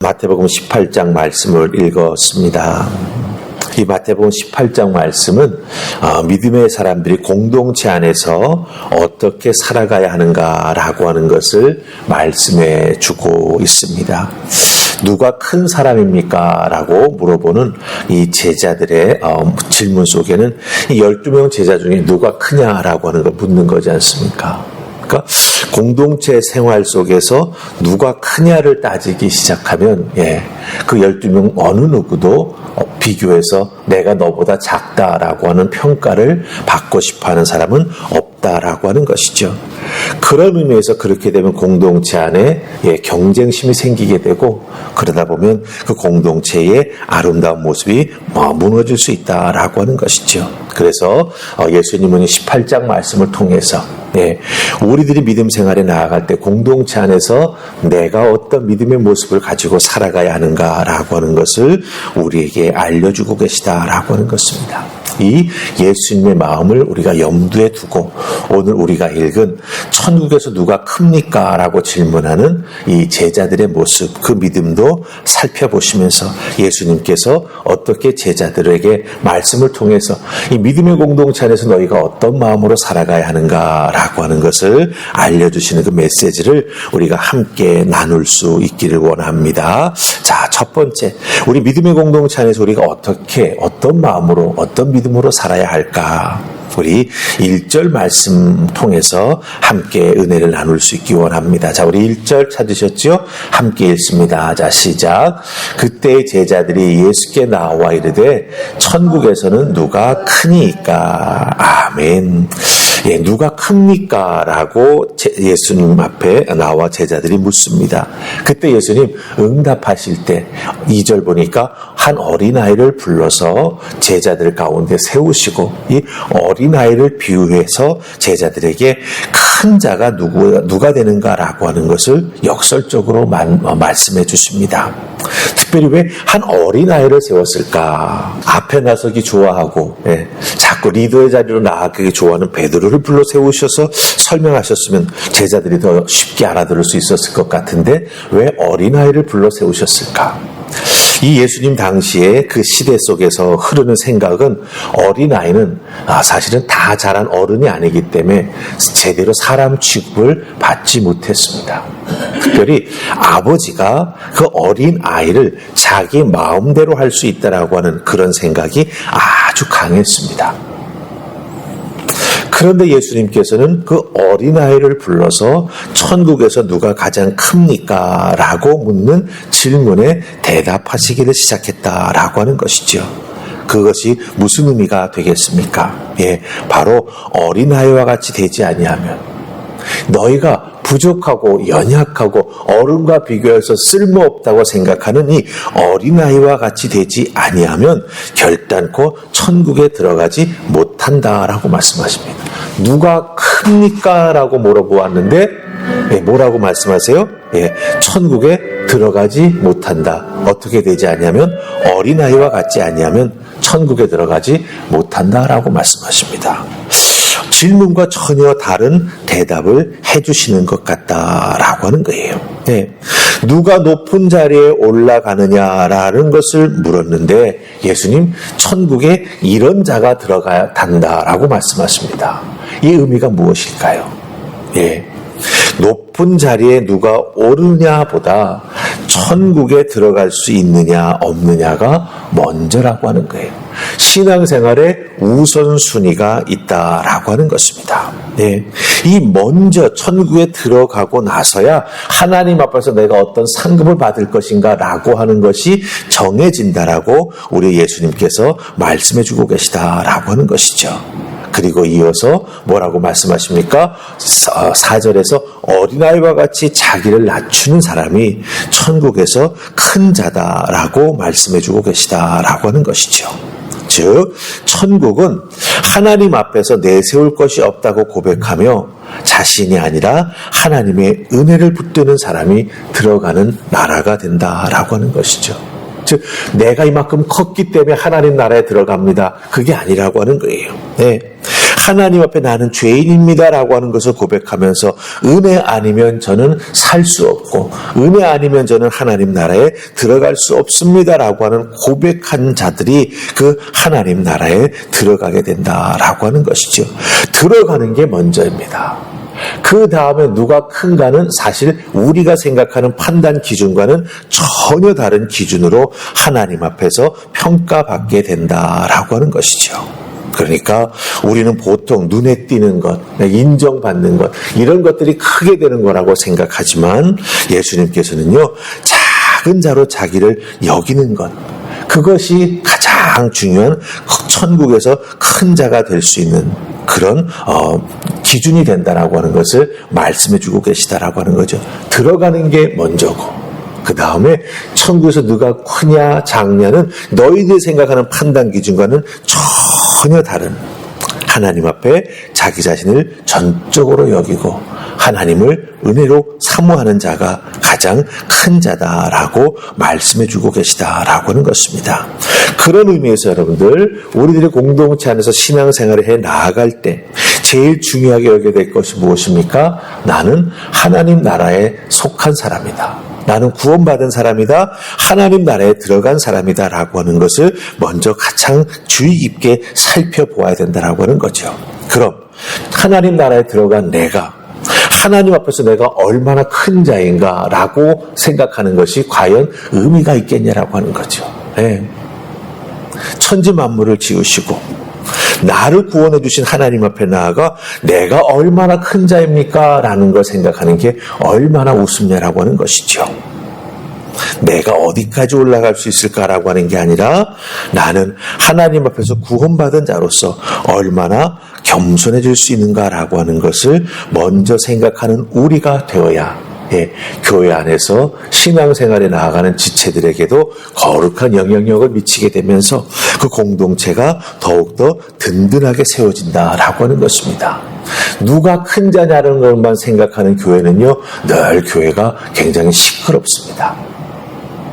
마태복음 18장 말씀을 읽었습니다. 이 마태복음 18장 말씀은 믿음의 사람들이 공동체 안에서 어떻게 살아가야 하는가라고 하는 것을 말씀해 주고 있습니다. 누가 큰 사람입니까? 라고 물어보는 이 제자들의 질문 속에는 이 12명 제자 중에 누가 크냐라고 하는 걸 묻는 거지 않습니까? 그러니까 공동체 생활 속에서 누가 크냐를 따지기 시작하면 그 12명 어느 누구도 비교해서 내가 너보다 작다라고 하는 평가를 받고 싶어하는 사람은 없다라고 하는 것이죠. 그런 의미에서 그렇게 되면 공동체 안에 경쟁심이 생기게 되고 그러다 보면 그 공동체의 아름다운 모습이 무너질 수 있다라고 하는 것이죠. 그래서 예수님은 18장 말씀을 통해서 우리들이 믿음 생활에 나아갈 때 공동체 안에서 내가 어떤 믿음의 모습을 가지고 살아가야 하는가라고 하는 것을 우리에게 알려주고 계시다라고 하는 것입니다. 이 예수님의 마음을 우리가 염두에 두고 오늘 우리가 읽은 천국에서 누가 큽니까? 라고 질문하는 이 제자들의 모습, 그 믿음도 살펴보시면서 예수님께서 어떻게 제자들에게 말씀을 통해서 이 믿음의 공동체 안에서 너희가 어떤 마음으로 살아가야 하는가라고 하는 것을 알려주시는 그 메시지를 우리가 함께 나눌 수 있기를 원합니다. 자, 첫 번째, 우리 믿음의 공동체 안에서 우리가 어떤 마음으로, 어떤 믿음으로 살아야 할까? 우리 1절 말씀 통해서 함께 은혜를 나눌 수 있기 원합니다. 자, 우리 1절 찾으셨죠? 함께 읽습니다. 자, 시작. 그때 제자들이 예수께 나와 이르되 천국에서는 누가 크니까? 아멘. 누가 큽니까? 라고 예수님 앞에 나와 제자들이 묻습니다. 그때 예수님 응답하실 때 2절 보니까 한 어린아이를 불러서 제자들 가운데 세우시고 이 어린아이를 비유해서 제자들에게 큰 자가 누가 되는가라고 하는 것을 역설적으로 말씀해 주십니다. 특별히 왜 한 어린아이를 세웠을까? 앞에 나서기 좋아하고 자꾸 리더의 자리로 나아가기 좋아하는 베드로를 불러 세우셔서 설명하셨으면 제자들이 더 쉽게 알아들을 수 있었을 것 같은데 왜 어린아이를 불러 세우셨을까? 이 예수님 당시에 그 시대 속에서 흐르는 생각은 어린아이는 사실은 다 자란 어른이 아니기 때문에 제대로 사람 취급을 받지 못했습니다. 특별히 아버지가 그 어린아이를 자기 마음대로 할 수 있다라고 하는 그런 생각이 아주 강했습니다. 그런데 예수님께서는 그 어린아이를 불러서 천국에서 누가 가장 큽니까? 라고 묻는 질문에 대답하시기를 시작했다라고 하는 것이죠. 그것이 무슨 의미가 되겠습니까? 바로 어린아이와 같이 되지 아니하면 너희가 부족하고 연약하고 어른과 비교해서 쓸모없다고 생각하는 이 어린아이와 같이 되지 아니하면 결단코 천국에 들어가지 못한다라고 말씀하십니다. 누가 큽니까? 라고 물어보았는데 뭐라고 말씀하세요? 천국에 들어가지 못한다. 어떻게 되지 아니하면 어린아이와 같지 아니하면 천국에 들어가지 못한다라고 말씀하십니다. 질문과 전혀 다른 대답을 해주시는 것 같다라고 하는 거예요. 누가 높은 자리에 올라가느냐라는 것을 물었는데 예수님 천국에 이런 자가 들어가야 한다라고 말씀하십니다. 이 의미가 무엇일까요? 높은 자리에 누가 오르냐보다 천국에 들어갈 수 있느냐 없느냐가 먼저라고 하는 거예요. 신앙생활에 우선순위가 있다라고 하는 것입니다. 이 먼저 천국에 들어가고 나서야 하나님 앞에서 내가 어떤 상급을 받을 것인가 라고 하는 것이 정해진다라고 우리 예수님께서 말씀해 주고 계시다라고 하는 것이죠. 그리고 이어서 뭐라고 말씀하십니까? 4절에서 어린아이와 같이 자기를 낮추는 사람이 천국에서 큰 자다라고 말씀해 주고 계시다라고 하는 것이죠. 즉 천국은 하나님 앞에서 내세울 것이 없다고 고백하며 자신이 아니라 하나님의 은혜를 붙드는 사람이 들어가는 나라가 된다라고 하는 것이죠. 즉 내가 이만큼 컸기 때문에 하나님 나라에 들어갑니다. 그게 아니라고 하는 거예요. 하나님 앞에 나는 죄인입니다라고 하는 것을 고백하면서 은혜 아니면 저는 살 수 없고 은혜 아니면 저는 하나님 나라에 들어갈 수 없습니다라고 하는 고백한 자들이 그 하나님 나라에 들어가게 된다라고 하는 것이죠. 들어가는 게 먼저입니다. 그 다음에 누가 큰가는 사실 우리가 생각하는 판단 기준과는 전혀 다른 기준으로 하나님 앞에서 평가받게 된다라고 하는 것이죠. 그러니까 우리는 보통 눈에 띄는 것, 인정받는 것, 이런 것들이 크게 되는 거라고 생각하지만 예수님께서는요, 작은 자로 자기를 여기는 것, 그것이 가장 중요한 천국에서 큰 자가 될 수 있는 그런 기준이 된다라고 하는 것을 말씀해 주고 계시다라고 하는 거죠. 들어가는 게 먼저고 그 다음에 천국에서 누가 크냐 작냐는 너희들이 생각하는 판단 기준과는 전혀 다른 하나님 앞에 자기 자신을 전적으로 여기고 하나님을 은혜로 사모하는 자가 가장 큰 자다라고 말씀해 주고 계시다라고 하는 것입니다. 그런 의미에서 여러분들 우리들이 공동체 안에서 신앙생활을 해 나아갈 때 제일 중요하게 여겨야 될 것이 무엇입니까? 나는 하나님 나라에 속한 사람이다. 나는 구원받은 사람이다. 하나님 나라에 들어간 사람이다 라고 하는 것을 먼저 가장 주의 깊게 살펴보아야 된다라고 하는 거죠. 그럼 하나님 나라에 들어간 내가 하나님 앞에서 내가 얼마나 큰 자인가 라고 생각하는 것이 과연 의미가 있겠냐라고 하는 거죠. 네. 천지 만물을 지으시고 나를 구원해 주신 하나님 앞에 나아가 내가 얼마나 큰 자입니까? 라는 걸 생각하는 게 얼마나 우습냐라고 하는 것이죠. 내가 어디까지 올라갈 수 있을까라고 하는 게 아니라 나는 하나님 앞에서 구원받은 자로서 얼마나 겸손해질 수 있는가라고 하는 것을 먼저 생각하는 우리가 되어야 교회 안에서 신앙생활에 나아가는 지체들에게도 거룩한 영향력을 미치게 되면서 그 공동체가 더욱더 든든하게 세워진다라고 하는 것입니다. 누가 큰 자냐는 것만 생각하는 교회는요, 늘 교회가 굉장히 시끄럽습니다.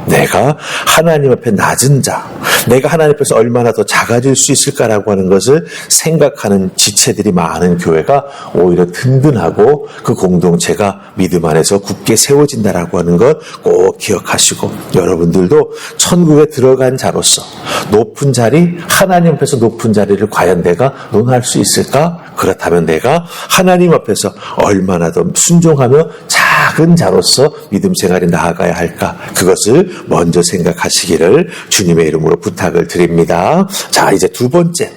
내가 하나님 앞에 낮은 자, 내가 하나님 앞에서 얼마나 더 작아질 수 있을까라고 하는 것을 생각하는 지체들이 많은 교회가 오히려 든든하고 그 공동체가 믿음 안에서 굳게 세워진다라고 하는 것 꼭 기억하시고 여러분들도 천국에 들어간 자로서 높은 자리, 하나님 앞에서 높은 자리를 과연 내가 논할 수 있을까? 그렇다면 내가 하나님 앞에서 얼마나 더 순종하며 작은 자로서 믿음 생활에 나아가야 할까? 그것을 먼저 생각하시기를 주님의 이름으로 부탁을 드립니다. 자, 이제 두 번째.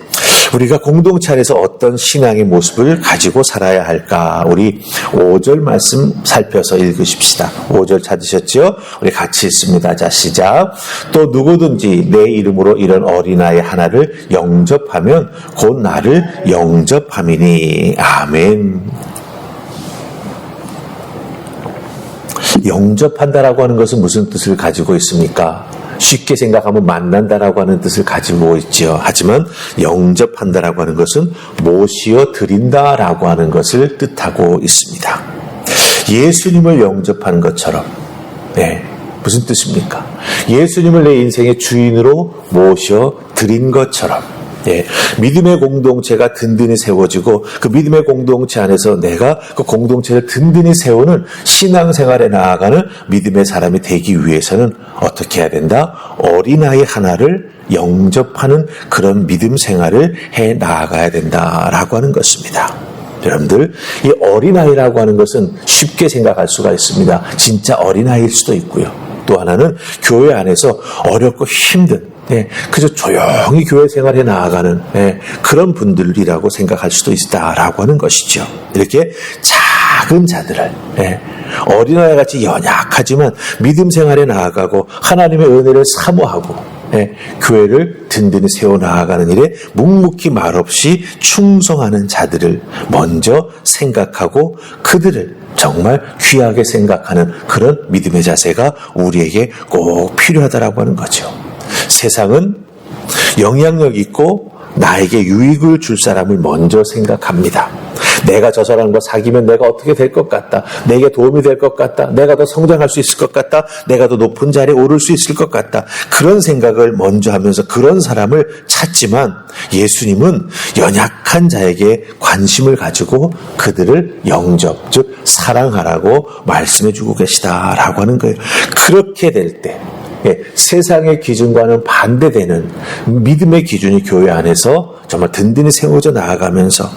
우리가 공동체 안에서 어떤 신앙의 모습을 가지고 살아야 할까? 우리 5절 말씀 살펴서 읽으십시다. 5절 찾으셨죠? 우리 같이 읽습니다. 자, 시작. 또 누구든지 내 이름으로 이런 어린아이 하나를 영접하면 곧 나를 영접함이니. 아멘. 영접한다라고 하는 것은 무슨 뜻을 가지고 있습니까? 쉽게 생각하면 만난다라고 하는 뜻을 가지고 있죠. 하지만 영접한다라고 하는 것은 모시어 드린다라고 하는 것을 뜻하고 있습니다. 예수님을 영접하는 것처럼, 무슨 뜻입니까? 예수님을 내 인생의 주인으로 모셔 드린 것처럼, 믿음의 공동체가 든든히 세워지고 그 믿음의 공동체 안에서 내가 그 공동체를 든든히 세우는 신앙생활에 나아가는 믿음의 사람이 되기 위해서는 어떻게 해야 된다? 어린아이 하나를 영접하는 그런 믿음 생활을 해 나아가야 된다라고 하는 것입니다. 여러분들, 이 어린아이라고 하는 것은 쉽게 생각할 수가 있습니다. 진짜 어린아이일 수도 있고요. 또 하나는 교회 안에서 어렵고 힘든 그저 조용히 교회 생활에 나아가는 그런 분들이라고 생각할 수도 있다라고 하는 것이죠. 이렇게 작은 자들을 어린아이 같이 연약하지만 믿음 생활에 나아가고 하나님의 은혜를 사모하고 교회를 든든히 세워나가는 일에 묵묵히 말없이 충성하는 자들을 먼저 생각하고 그들을 정말 귀하게 생각하는 그런 믿음의 자세가 우리에게 꼭 필요하다라고 하는 거죠. 세상은 영향력 있고 나에게 유익을 줄 사람을 먼저 생각합니다. 내가 저 사람과 사귀면 내가 어떻게 될 것 같다. 내게 도움이 될 것 같다. 내가 더 성장할 수 있을 것 같다. 내가 더 높은 자리에 오를 수 있을 것 같다. 그런 생각을 먼저 하면서 그런 사람을 찾지만 예수님은 연약한 자에게 관심을 가지고 그들을 영접, 즉 사랑하라고 말씀해주고 계시다라고 하는 거예요. 그렇게 될 때 세상의 기준과는 반대되는 믿음의 기준이 교회 안에서 정말 든든히 세워져 나아가면서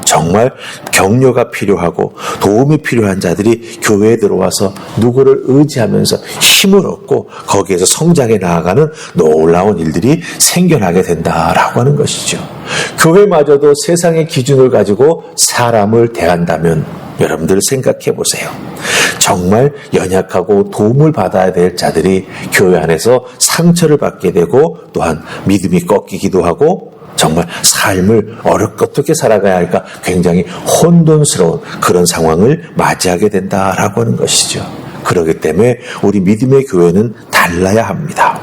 정말 격려가 필요하고 도움이 필요한 자들이 교회에 들어와서 누구를 의지하면서 힘을 얻고 거기에서 성장해 나아가는 놀라운 일들이 생겨나게 된다라고 하는 것이죠. 교회마저도 세상의 기준을 가지고 사람을 대한다면 여러분들 생각해 보세요. 정말 연약하고 도움을 받아야 될 자들이 교회 안에서 상처를 받게 되고 또한 믿음이 꺾이기도 하고 정말 삶을 어떻게 살아가야 할까 굉장히 혼돈스러운 그런 상황을 맞이하게 된다라고 하는 것이죠. 그렇기 때문에 우리 믿음의 교회는 달라야 합니다.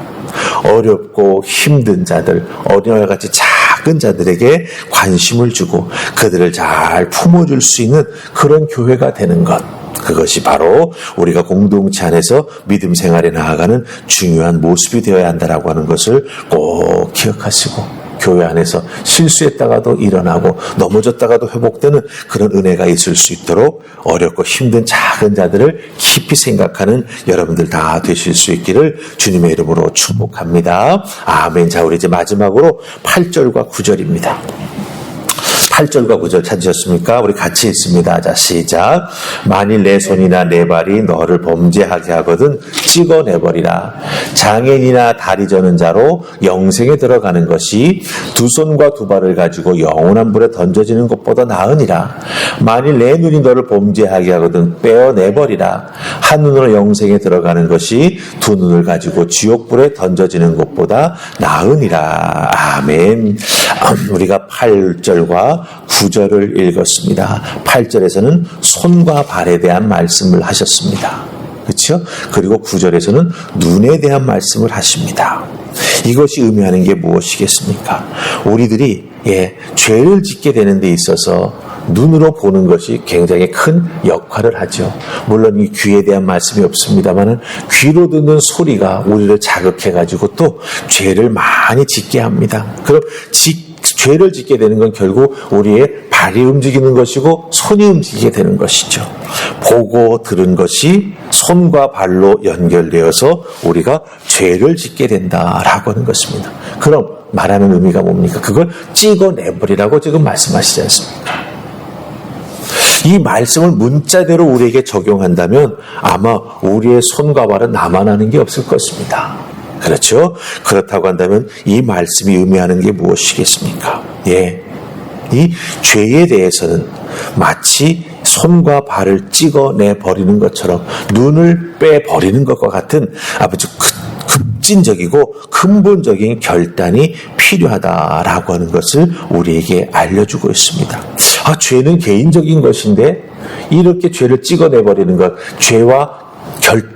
어렵고 힘든 자들, 어린아이와 같이 작은 자들에게 관심을 주고 그들을 잘 품어줄 수 있는 그런 교회가 되는 것. 그것이 바로 우리가 공동체 안에서 믿음 생활에 나아가는 중요한 모습이 되어야 한다라고 하는 것을 꼭 기억하시고 교회 안에서 실수했다가도 일어나고 넘어졌다가도 회복되는 그런 은혜가 있을 수 있도록 어렵고 힘든 작은 자들을 깊이 생각하는 여러분들 다 되실 수 있기를 주님의 이름으로 축복합니다. 아멘. 자, 우리 이제 마지막으로 8절과 9절입니다. 8절과 9절 찾으셨습니까? 우리 같이 읽습니다. 자, 시작. 만일 내 손이나 내 발이 너를 범죄하게 하거든 찍어내버리라. 장애인이나 다리 저는 자로 영생에 들어가는 것이 두 손과 두 발을 가지고 영원한 불에 던져지는 것보다 나으니라. 만일 내 눈이 너를 범죄하게 하거든 빼어내버리라. 한 눈으로 영생에 들어가는 것이 두 눈을 가지고 지옥불에 던져지는 것보다 나으니라. 아멘. 우리가 8절과 9절을 읽었습니다. 8절에서는 손과 발에 대한 말씀을 하셨습니다. 그렇죠? 그리고 9절에서는 눈에 대한 말씀을 하십니다. 이것이 의미하는 게 무엇이겠습니까? 우리들이 죄를 짓게 되는 데 있어서 눈으로 보는 것이 굉장히 큰 역할을 하죠. 물론 이 귀에 대한 말씀이 없습니다만 귀로 듣는 소리가 우리를 자극해가지고 또 죄를 많이 짓게 합니다. 그럼 죄를 짓게 되는 건 결국 우리의 발이 움직이는 것이고 손이 움직이게 되는 것이죠. 보고 들은 것이 손과 발로 연결되어서 우리가 죄를 짓게 된다라고 하는 것입니다. 그럼 말하는 의미가 뭡니까? 그걸 찍어내버리라고 지금 말씀하시지 않습니까? 이 말씀을 문자대로 우리에게 적용한다면 아마 우리의 손과 발은 남아나는 게 없을 것입니다. 그렇죠? 그렇다고 한다면 이 말씀이 의미하는 게 무엇이겠습니까? 이 죄에 대해서는 마치 손과 발을 찍어내 버리는 것처럼 눈을 빼버리는 것과 같은 아주 급진적이고 근본적인 결단이 필요하다라고 하는 것을 우리에게 알려주고 있습니다. 죄는 개인적인 것인데 이렇게 죄를 찍어내 버리는 것, 죄와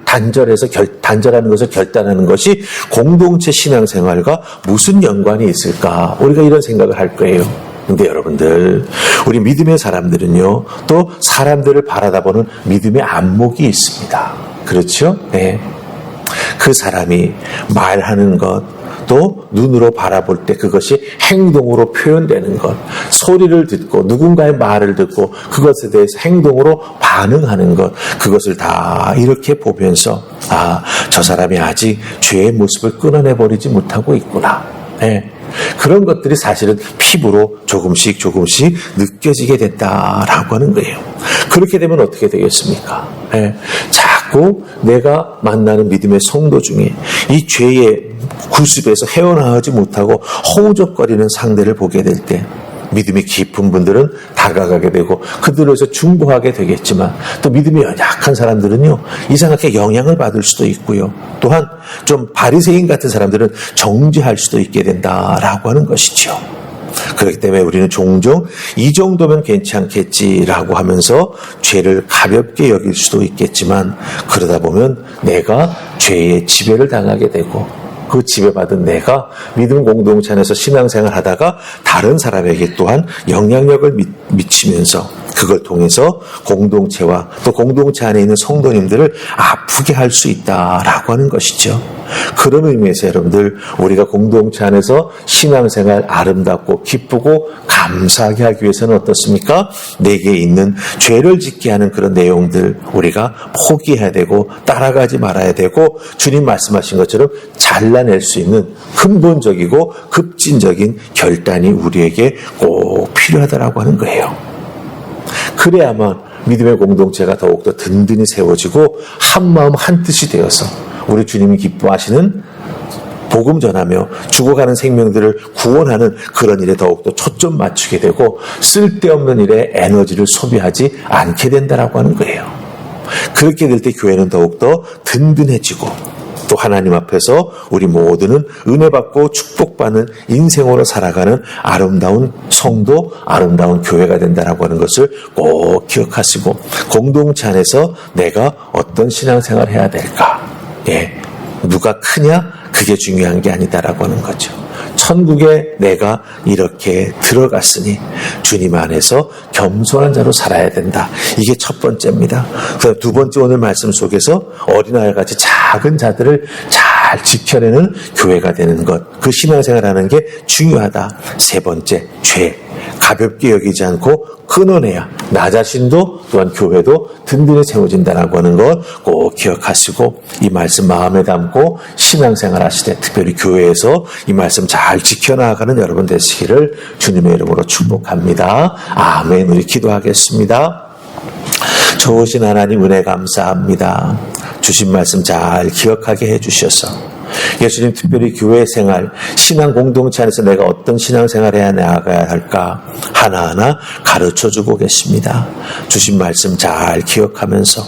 단절하는 것을 결단하는 것이 공동체 신앙생활과 무슨 연관이 있을까? 우리가 이런 생각을 할 거예요. 근데 여러분들, 우리 믿음의 사람들은요, 또 사람들을 바라다보는 믿음의 안목이 있습니다. 그렇죠? 네. 그 사람이 말하는 것, 또 눈으로 바라볼 때 그것이 행동으로 표현되는 것, 소리를 듣고 누군가의 말을 듣고 그것에 대해서 행동으로 반응하는 것, 그것을 다 이렇게 보면서 저 사람이 아직 죄의 모습을 끊어내버리지 못하고 있구나. 그런 것들이 사실은 피부로 조금씩 느껴지게 된다라고 하는 거예요. 그렇게 되면 어떻게 되겠습니까? 자꾸 내가 만나는 믿음의 성도 중에 이 죄의 구습에서 헤어나오지 못하고 허우적거리는 상대를 보게 될 때 믿음이 깊은 분들은 다가가게 되고 그들에서 중보하게 되겠지만 또 믿음이 연약한 사람들은요 이상하게 영향을 받을 수도 있고요. 또한 좀 바리새인 같은 사람들은 정죄할 수도 있게 된다라고 하는 것이죠. 그렇기 때문에 우리는 종종 이 정도면 괜찮겠지라고 하면서 죄를 가볍게 여길 수도 있겠지만 그러다 보면 내가 죄의 지배를 당하게 되고 그 지배받은 내가 믿음 공동체 안에서 신앙생활 하다가 다른 사람에게 또한 영향력을 미치면서 그걸 통해서 공동체와 또 공동체 안에 있는 성도님들을 아프게 할 수 있다라고 하는 것이죠. 그런 의미에서 여러분들 우리가 공동체 안에서 신앙생활 아름답고 기쁘고 감사하게 하기 위해서는 어떻습니까? 내게 있는 죄를 짓게 하는 그런 내용들 우리가 포기해야 되고 따라가지 말아야 되고 주님 말씀하신 것처럼 잘라낼 수 있는 근본적이고 급진적인 결단이 우리에게 꼭 필요하다라고 하는 거예요. 그래야만 믿음의 공동체가 더욱더 든든히 세워지고 한마음 한뜻이 되어서 우리 주님이 기뻐하시는 복음 전하며 죽어가는 생명들을 구원하는 그런 일에 더욱더 초점 맞추게 되고 쓸데없는 일에 에너지를 소비하지 않게 된다라고 하는 거예요. 그렇게 될 때 교회는 더욱더 든든해지고 또 하나님 앞에서 우리 모두는 은혜 받고 축복받는 인생으로 살아가는 아름다운 성도, 아름다운 교회가 된다라고 하는 것을 꼭 기억하시고 공동체 안에서 내가 어떤 신앙생활을 해야 될까? 누가 크냐? 그게 중요한 게 아니다라고 하는 거죠. 천국에 내가 이렇게 들어갔으니 주님 안에서 겸손한 자로 살아야 된다. 이게 첫 번째입니다. 그다음 두 번째 오늘 말씀 속에서 어린아이같이 작은 자들을 잘 지켜내는 교회가 되는 것. 그 신앙생활하는 게 중요하다. 세 번째, 죄. 가볍게 여기지 않고 끊어내야 나 자신도 또한 교회도 든든히 세워진다라고 하는 것 꼭 기억하시고 이 말씀 마음에 담고 신앙생활 하시되 특별히 교회에서 이 말씀 잘 지켜나가는 여러분 되시기를 주님의 이름으로 축복합니다. 아멘. 우리 기도하겠습니다. 좋으신 하나님 은혜 감사합니다. 주신 말씀 잘 기억하게 해주셔서 예수님 특별히 교회 생활, 신앙 공동체 안에서 내가 어떤 신앙생활 해야 나아가야 할까 하나하나 가르쳐주고 계십니다. 주신 말씀 잘 기억하면서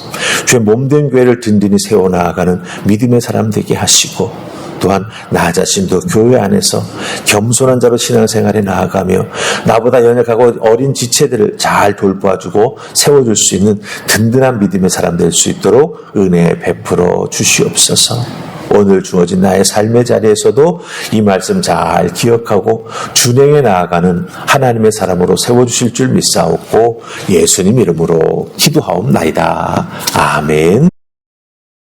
주의 몸된 교회를 든든히 세워나가는 믿음의 사람 되게 하시고 또한 나 자신도 교회 안에서 겸손한 자로 신앙생활에 나아가며 나보다 연약하고 어린 지체들을 잘 돌봐주고 세워줄 수 있는 든든한 믿음의 사람 될 수 있도록 은혜 베풀어 주시옵소서. 오늘 주어진 나의 삶의 자리에서도 이 말씀 잘 기억하고 준행해 나아가는 하나님의 사람으로 세워주실 줄 믿사옵고 예수님 이름으로 기도하옵나이다. 아멘.